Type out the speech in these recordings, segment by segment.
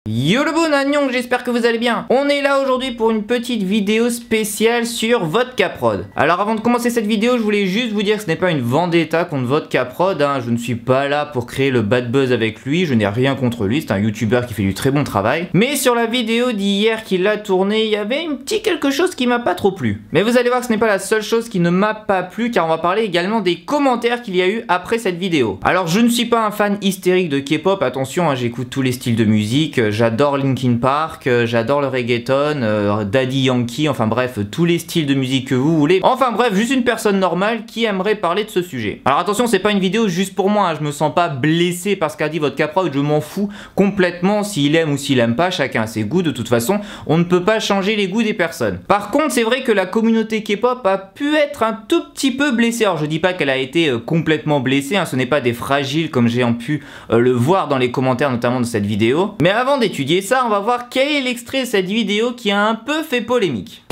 Yo le bon Annyeong, j'espère que vous allez bien. On est là aujourd'hui pour une petite vidéo spéciale sur Vodkaprod. Alors avant de commencer cette vidéo, je voulais juste vous dire que ce n'est pas une vendetta contre Vodkaprod, hein. Je ne suis pas là pour créer le bad buzz avec lui, je n'ai rien contre lui, c'est un youtubeur qui fait du très bon travail. Mais sur la vidéo d'hier qu'il a tournée, il y avait un petit quelque chose qui m'a pas trop plu. Mais vous allez voir que ce n'est pas la seule chose qui ne m'a pas plu, car on va parler également des commentaires qu'il y a eu après cette vidéo. Alors je ne suis pas un fan hystérique de K-pop, attention, hein, j'écoute tous les styles de musique, j'adore Linkin Park, j'adore le reggaeton, Daddy Yankee, enfin bref, tous les styles de musique que vous voulez. Enfin bref, juste une personne normale qui aimerait parler de ce sujet. Alors attention, c'est pas une vidéo juste pour moi, hein, je me sens pas blessé par ce qu'a dit Vodkaprod, je m'en fous complètement s'il aime ou s'il aime pas, chacun a ses goûts, de toute façon, on ne peut pas changer les goûts des personnes. Par contre, c'est vrai que la communauté K-pop a pu être un tout petit peu blessée. Alors je dis pas qu'elle a été complètement blessée, hein, ce n'est pas des fragiles comme j'ai pu le voir dans les commentaires notamment de cette vidéo. Mais avant d'étudier ça, on va voir quel est l'extrait de cette vidéo qui a un peu fait polémique.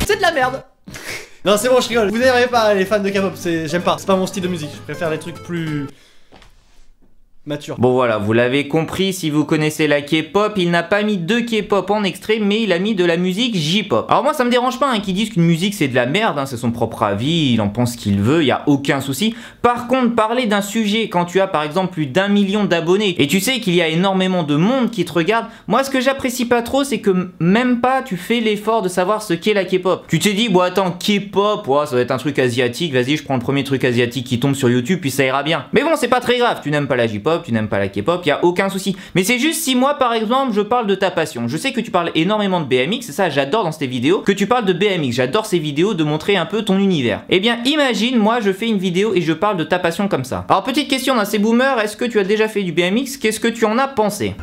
C'est de la merde. Non c'est bon, je rigole. Vous n'aimez pas les fans de K-pop, j'aime pas. C'est pas mon style de musique, je préfère les trucs plus mature. Bon voilà, vous l'avez compris, si vous connaissez la K-pop, il n'a pas mis de K-pop en extrait, mais il a mis de la musique J-pop. Alors moi ça me dérange pas hein, qu'ils disent qu'une musique c'est de la merde, hein, c'est son propre avis, il en pense ce qu'il veut, il y a aucun souci. Par contre, parler d'un sujet quand tu as par exemple plus d'1 million d'abonnés, et tu sais qu'il y a énormément de monde qui te regarde, moi ce que j'apprécie pas trop, c'est que même pas tu fais l'effort de savoir ce qu'est la K-pop. Tu t'es dit, bon attends, K-pop, ouais, ça doit être un truc asiatique, vas-y je prends le premier truc asiatique qui tombe sur YouTube, puis ça ira bien. Mais bon, c'est pas très grave, tu n'aimes pas la J-pop, tu n'aimes pas la K-pop, y a aucun souci. Mais c'est juste si moi par exemple je parle de ta passion, je sais que tu parles énormément de BMX, c'est ça j'adore dans tes vidéos, que tu parles de BMX, j'adore ces vidéos de montrer un peu ton univers. Eh bien imagine moi je fais une vidéo et je parle de ta passion comme ça. Alors petite question dans ces boomers, est-ce que tu as déjà fait du BMX? Qu'est-ce que tu en as pensé?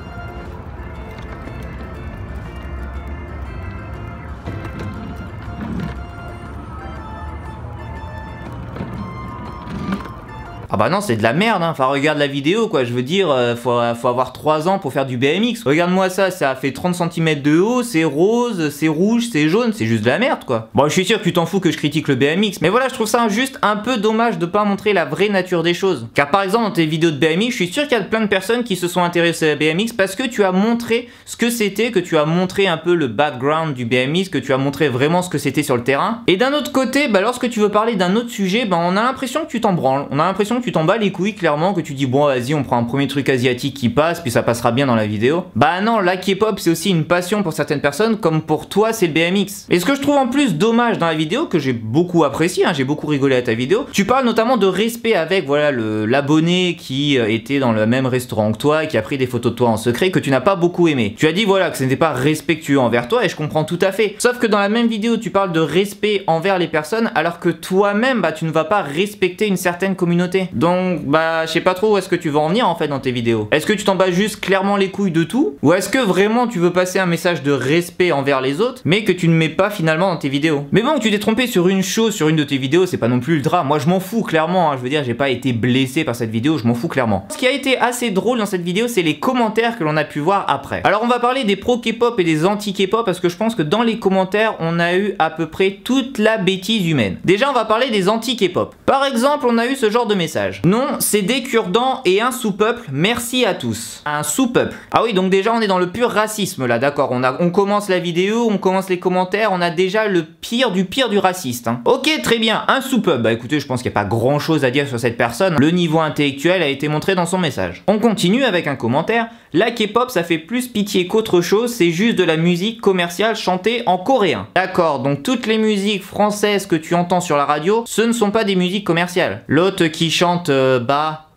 Ah bah non, c'est de la merde, hein. Enfin regarde la vidéo quoi, je veux dire, faut avoir 3 ans pour faire du BMX. Regarde-moi ça, ça fait 30 cm de haut, c'est rose, c'est rouge, c'est jaune, c'est juste de la merde quoi. Bon, je suis sûr que tu t'en fous que je critique le BMX, mais voilà, je trouve ça juste un peu dommage de pas montrer la vraie nature des choses. Car par exemple dans tes vidéos de BMX, je suis sûr qu'il y a plein de personnes qui se sont intéressées à BMX parce que tu as montré ce que c'était, que tu as montré un peu le background du BMX, que tu as montré vraiment ce que c'était sur le terrain. Et d'un autre côté, bah lorsque tu veux parler d'un autre sujet, bah on a l'impression que tu t'en branles, on a l'impression que tu t'en bats les couilles clairement, que tu dis bon vas-y on prend un premier truc asiatique qui passe puis ça passera bien dans la vidéo. Bah non, la K-pop c'est aussi une passion pour certaines personnes comme pour toi c'est le BMX. Et ce que je trouve en plus dommage dans la vidéo, que j'ai beaucoup apprécié, hein, j'ai beaucoup rigolé à ta vidéo, tu parles notamment de respect avec voilà l'abonné qui était dans le même restaurant que toi et qui a pris des photos de toi en secret que tu n'as pas beaucoup aimé. Tu as dit voilà que ce n'était pas respectueux envers toi et je comprends tout à fait. Sauf que dans la même vidéo tu parles de respect envers les personnes alors que toi-même bah tu ne vas pas respecter une certaine communauté. Donc bah je sais pas trop où est-ce que tu veux en venir en fait dans tes vidéos. Est-ce que tu t'en bats juste clairement les couilles de tout, ou est-ce que vraiment tu veux passer un message de respect envers les autres mais que tu ne mets pas finalement dans tes vidéos? Mais bon, tu t'es trompé sur une chose sur une de tes vidéos, c'est pas non plus ultra, moi je m'en fous clairement, hein. Je veux dire j'ai pas été blessé par cette vidéo, je m'en fous clairement. Ce qui a été assez drôle dans cette vidéo, c'est les commentaires que l'on a pu voir après. Alors on va parler des pro K-pop et des anti K-pop parce que je pense que dans les commentaires on a eu à peu près toute la bêtise humaine. Déjà on va parler des anti K-pop. Par exemple on a eu ce genre de message: non, c'est des cure-dents et un sous-peuple, merci à tous. Un sous-peuple. Ah oui, donc déjà on est dans le pur racisme là, d'accord, on commence la vidéo, on commence les commentaires, on a déjà le pire du raciste, hein. Ok, très bien, un sous-peuple. Bah écoutez, je pense qu'il n'y a pas grand chose à dire sur cette personne, le niveau intellectuel a été montré dans son message. On continue avec un commentaire: la K-pop ça fait plus pitié qu'autre chose, c'est juste de la musique commerciale chantée en coréen. D'accord, donc toutes les musiques françaises que tu entends sur la radio, ce ne sont pas des musiques commerciales. L'autre qui chante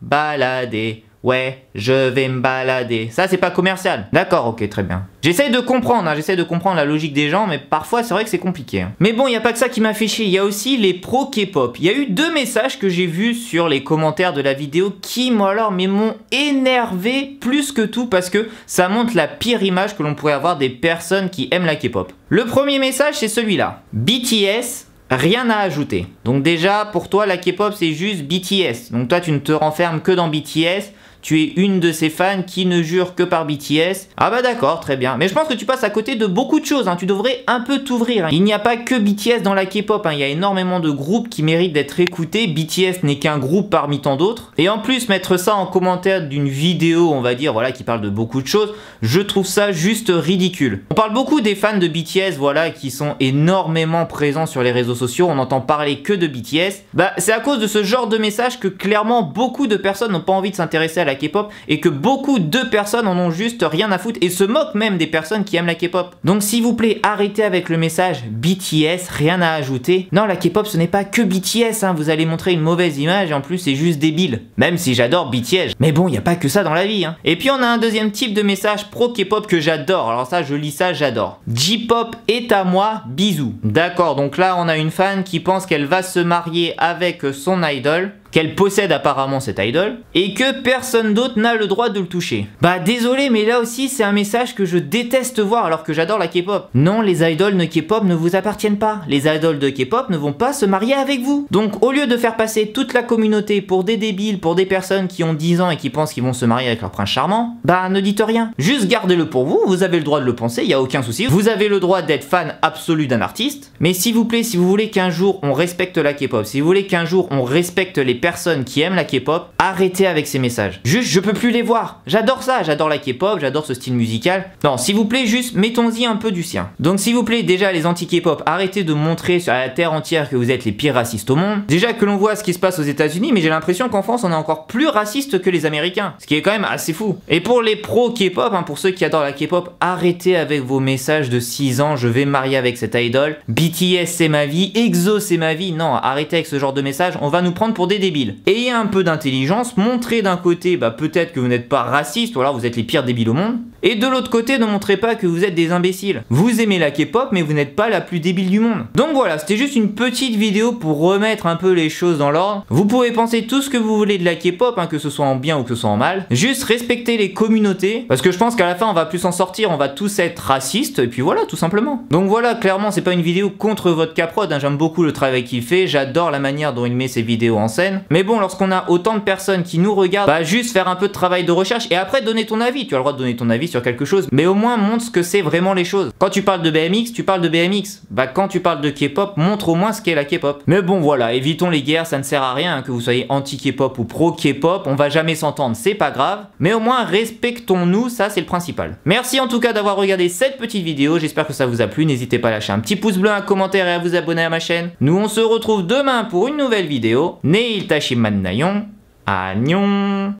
balader, ouais, je vais me balader, ça c'est pas commercial. D'accord, ok, très bien. J'essaye de comprendre, hein, j'essaye de comprendre la logique des gens, mais parfois c'est vrai que c'est compliqué, hein. Mais bon, il n'y a pas que ça qui m'a fait chier, il y a aussi les pro K-pop. Il y a eu 2 messages que j'ai vus sur les commentaires de la vidéo qui, moi alors, mais m'ont énervé plus que tout parce que ça montre la pire image que l'on pourrait avoir des personnes qui aiment la K-pop. Le premier message c'est celui-là: BTS, rien à ajouter. Donc déjà, pour toi, la K-pop, c'est juste BTS. Donc toi, tu ne te renfermes que dans BTS. tu es une de ces fans qui ne jure que par BTS. Ah bah d'accord, très bien. Mais je pense que tu passes à côté de beaucoup de choses, hein. Tu devrais un peu t'ouvrir, hein. Il n'y a pas que BTS dans la K-pop, hein. Il y a énormément de groupes qui méritent d'être écoutés. BTS n'est qu'un groupe parmi tant d'autres. Et en plus, mettre ça en commentaire d'une vidéo, on va dire, voilà, qui parle de beaucoup de choses, je trouve ça juste ridicule. On parle beaucoup des fans de BTS, voilà, qui sont énormément présents sur les réseaux sociaux. On n'entend parler que de BTS. Bah, c'est à cause de ce genre de message que clairement beaucoup de personnes n'ont pas envie de s'intéresser à la K-pop et que beaucoup de personnes en ont juste rien à foutre et se moquent même des personnes qui aiment la K-pop. Donc s'il vous plaît, arrêtez avec le message BTS, rien à ajouter. Non, la K-pop ce n'est pas que BTS, hein. Vous allez montrer une mauvaise image et en plus c'est juste débile. Même si j'adore BTS. Mais bon, il n'y a pas que ça dans la vie, hein. Et puis on a un deuxième type de message pro K-pop que j'adore. Alors ça, je lis ça, j'adore. J-pop est à moi, bisous. D'accord, donc là on a une fan qui pense qu'elle va se marier avec son idol, qu'elle possède apparemment cette idol, et que personne d'autre n'a le droit de le toucher. Bah désolé, mais là aussi c'est un message que je déteste voir alors que j'adore la K-pop. Non, les idoles de K-pop ne vous appartiennent pas. Les idoles de K-pop ne vont pas se marier avec vous. Donc au lieu de faire passer toute la communauté pour des débiles, pour des personnes qui ont 10 ans et qui pensent qu'ils vont se marier avec leur prince charmant, bah ne dites rien. Juste gardez-le pour vous, vous avez le droit de le penser, il n'y a aucun souci. Vous avez le droit d'être fan absolu d'un artiste, mais s'il vous plaît, si vous voulez qu'un jour on respecte la K-pop, si vous voulez qu'un jour on respecte les personnes qui aiment la K-pop, arrêtez avec ces messages. Juste, je peux plus les voir. J'adore ça, j'adore la K-pop, j'adore ce style musical. Non, s'il vous plaît, juste mettons-y un peu du sien. Donc s'il vous plaît, déjà les anti-K-pop, arrêtez de montrer sur la terre entière que vous êtes les pires racistes au monde. Déjà que l'on voit ce qui se passe aux États-Unis, mais j'ai l'impression qu'en France on est encore plus raciste que les Américains, ce qui est quand même assez fou. Et pour les pros K-pop, hein, pour ceux qui adorent la K-pop, arrêtez avec vos messages de 6 ans, je vais me marier avec cette idol, BTS c'est ma vie, EXO c'est ma vie. Non, arrêtez avec ce genre de message, on va nous prendre pour des débiles. Ayez un peu d'intelligence, montrez d'un côté bah, peut-être que vous n'êtes pas raciste ou alors vous êtes les pires débiles au monde, et de l'autre côté ne montrez pas que vous êtes des imbéciles. Vous aimez la K-pop mais vous n'êtes pas la plus débile du monde. Donc voilà, c'était juste une petite vidéo pour remettre un peu les choses dans l'ordre. Vous pouvez penser tout ce que vous voulez de la K-pop, hein, que ce soit en bien ou que ce soit en mal, juste respectez les communautés, parce que je pense qu'à la fin on va plus s'en sortir, on va tous être racistes, et puis voilà, tout simplement. Donc voilà, clairement c'est pas une vidéo contre votre K-prod, hein, j'aime beaucoup le travail qu'il fait, j'adore la manière dont il met ses vidéos en scène, mais bon, lorsqu'on a autant de personnes qui nous regardent, bah juste faire un peu de travail de recherche et après donner ton avis. Tu as le droit de donner ton avis sur quelque chose, mais au moins montre ce que c'est vraiment les choses. Quand tu parles de BMX, tu parles de BMX. Bah quand tu parles de K-pop, montre au moins ce qu'est la K-pop. Mais bon voilà, évitons les guerres, ça ne sert à rien, hein, que vous soyez anti-K-pop ou pro-K-pop, on va jamais s'entendre, c'est pas grave. Mais au moins respectons-nous, ça c'est le principal. Merci en tout cas d'avoir regardé cette petite vidéo, j'espère que ça vous a plu, n'hésitez pas à lâcher un petit pouce bleu, un commentaire et à vous abonner à ma chaîne. Nous on se retrouve demain pour une nouvelle vidéo. Neil Tashiman Nayon. Annyeong.